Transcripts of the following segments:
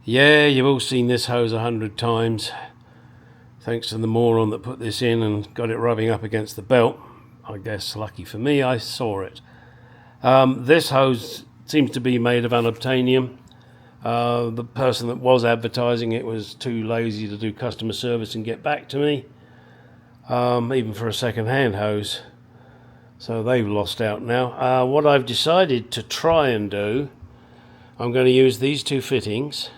Yeah, you've all seen this hose 100 times. Thanks to the moron that put this in and got it rubbing up against the belt. I guess lucky for me, I saw it. This hose seems to be made of unobtainium. The person that was advertising it was too lazy to do customer service and get back to me, even for a second-hand hose. So they've lost out now. What I've decided to try and do, I'm going to use these two fittings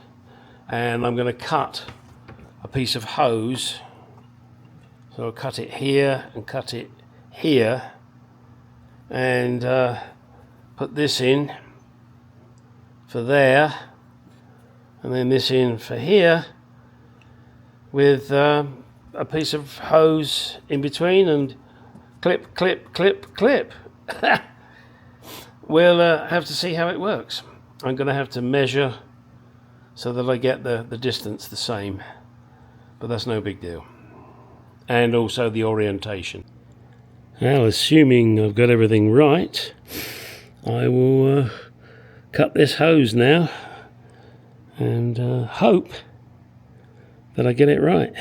and I'm going to cut a piece of hose. So I'll cut it here and cut it here and put this in for there and then this in for here with a piece of hose in between and clip, clip, clip, clip. We'll have to see how it works. I'm going to have to measure so that I get the distance the same, but that's no big deal. And also the orientation. Now, assuming I've got everything right, I will cut this hose now and hope that I get it right.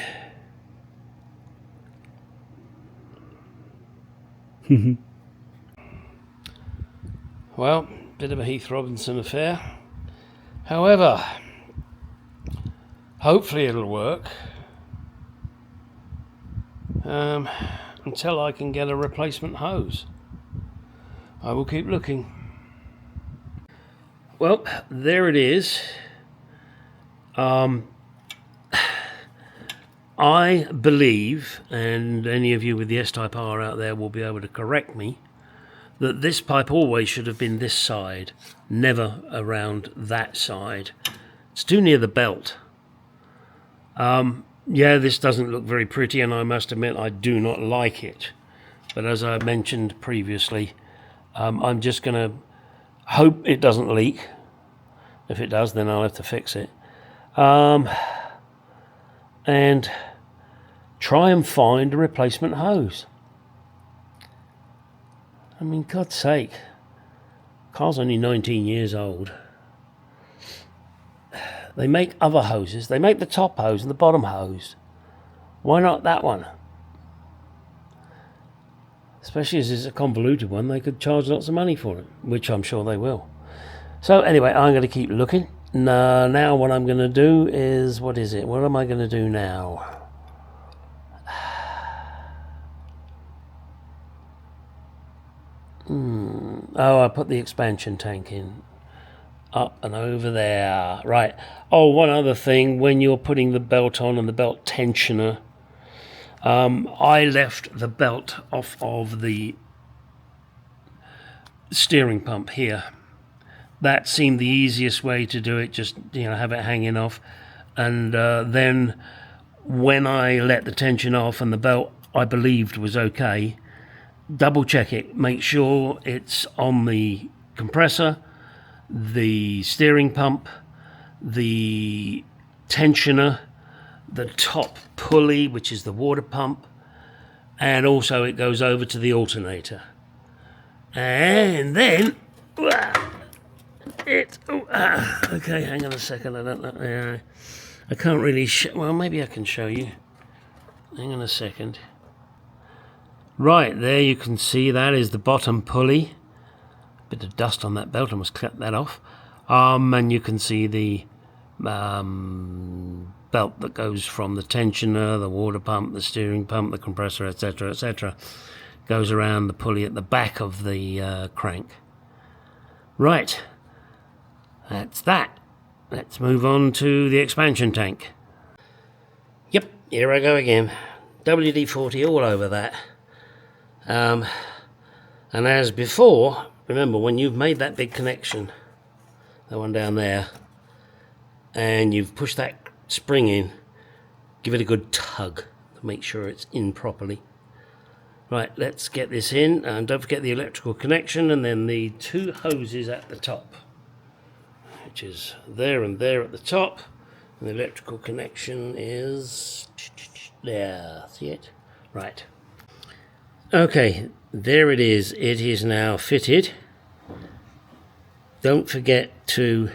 Well, bit of a Heath Robinson affair. However, hopefully it'll work until I can get a replacement hose. I will keep looking. Well, there it is. I believe, and any of you with the S-Type R out there will be able to correct me, that this pipe always should have been this side, never around that side. It's too near the belt. Yeah, this doesn't look very pretty, and I must admit I do not like it. But as I mentioned previously, I'm just going to hope it doesn't leak. If it does, then I'll have to fix it. And try and find a replacement hose. I mean, God's sake, car's only 19 years old. They make other hoses. They make the top hose and the bottom hose. Why not that one? Especially as it's a convoluted one, they could charge lots of money for it, which I'm sure they will. So anyway, I'm going to keep looking. Now what I'm going to do is, what is it? What am I going to do now? Oh, I put the expansion tank in. Up and over there. Right. Oh, one other thing. When you're putting the belt on and the belt tensioner, I left the belt off of the steering pump here. That seemed the easiest way to do it, just, have it hanging off. And then when I let the tension off and the belt, I believed, was okay, double check it. Make sure it's on the compressor, the steering pump, the tensioner, the top pulley, which is the water pump, and also it goes over to the alternator. And then okay, hang on a second. I don't know. I can't really well, maybe I can show you. Hang on a second. Right, there you can see that is the bottom pulley. Bit of dust on that belt, I must cut that off. And you can see the belt that goes from the tensioner, the water pump, the steering pump, the compressor, etc., etc. Goes around the pulley at the back of the crank. Right, that's that. Let's move on to the expansion tank. Yep, here I go again. WD-40 all over that. And as before, remember, when you've made that big connection, that one down there, and you've pushed that spring in, give it a good tug to make sure it's in properly. Right, let's get this in, and don't forget the electrical connection, and then the two hoses at the top, which is there and there at the top, and the electrical connection is there. See it? Right. Okay, there it is. It is now fitted. Don't forget to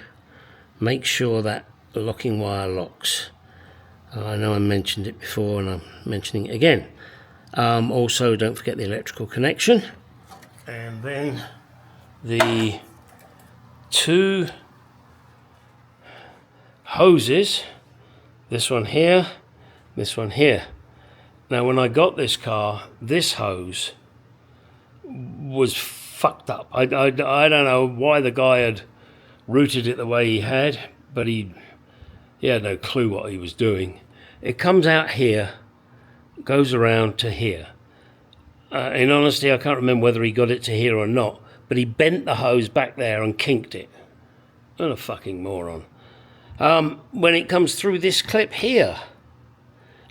make sure that locking wire locks. I know I mentioned it before and I'm mentioning it again. Also, don't forget the electrical connection, and then the 2 hoses, this one here, this one here. Now when I got this car, this hose was fucked up. I don't know why the guy had routed it the way he had, but he had no clue what he was doing. It comes out here, goes around to here. In honesty, I can't remember whether he got it to here or not, but he bent the hose back there and kinked it. What a fucking moron. When it comes through this clip here.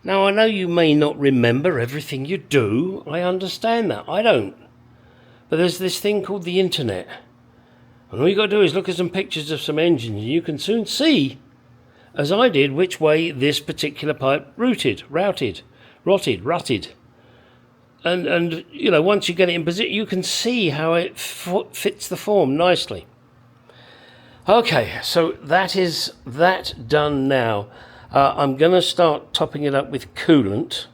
Now, I know you may not remember everything you do. I understand that. I don't. But there's this thing called the internet. And all you got to do is look at some pictures of some engines, and you can soon see, as I did, which way this particular pipe rutted. And you know, once you get it in position, you can see how it fits the form nicely. Okay, so that is that done now. I'm going to start topping it up with coolant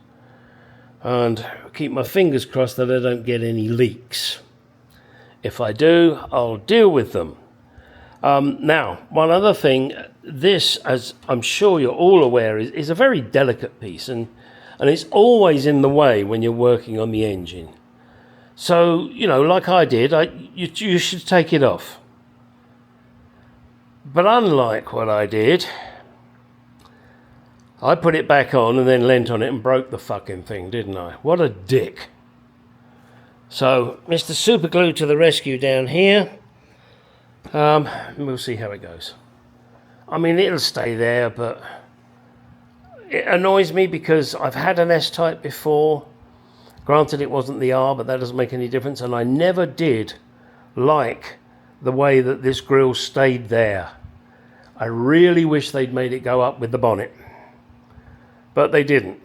and keep my fingers crossed that I don't get any leaks. If I do, I'll deal with them. Now, one other thing, this, as I'm sure you're all aware, is a very delicate piece, and it's always in the way when you're working on the engine. So, you know, like I did, you should take it off. But unlike what I did, I put it back on and then leant on it and broke the fucking thing, didn't I? What a dick. So, Mr. Superglue to the rescue down here. We'll see how it goes. I mean, it'll stay there, but it annoys me because I've had an S-Type before. Granted, it wasn't the R, but that doesn't make any difference. And I never did like the way that this grille stayed there. I really wish they'd made it go up with the bonnet. But they didn't.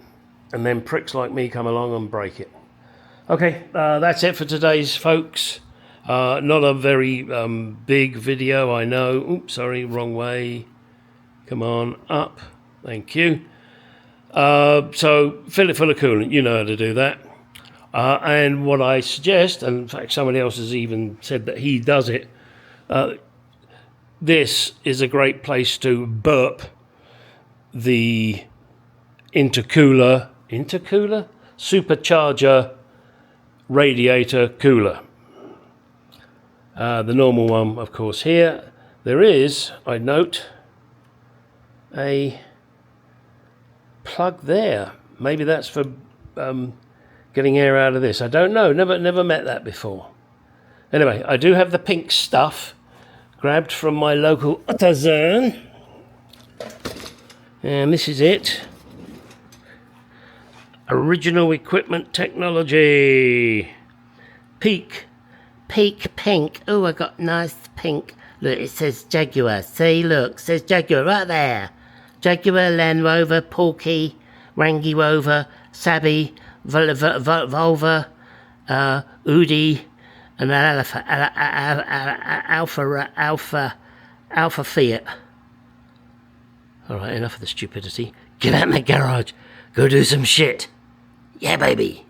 And then pricks like me come along and break it. Okay, that's it for today's, folks. Not a very big video, I know. Oops, sorry, wrong way. Come on, up. Thank you. So, fill it full of coolant. You know how to do that. And what I suggest, and in fact somebody else has even said that he does it, this is a great place to burp the intercooler, supercharger radiator cooler. The normal one, of course, here. There is, I note, a plug there. Maybe that's for getting air out of this. I don't know. Never met that before. Anyway, I do have the pink stuff grabbed from my local AutoZone. And this is it. Original equipment technology. Peak pink. Oh, I got nice pink. Look, it says Jaguar. See, look, says Jaguar right there. Jaguar, Land Rover, Porky, Rangi Rover, Sabi, Volvo, Udi, and an Alpha Fiat. Alright, enough of the stupidity. Get out of my garage. Go do some shit. Yeah, baby.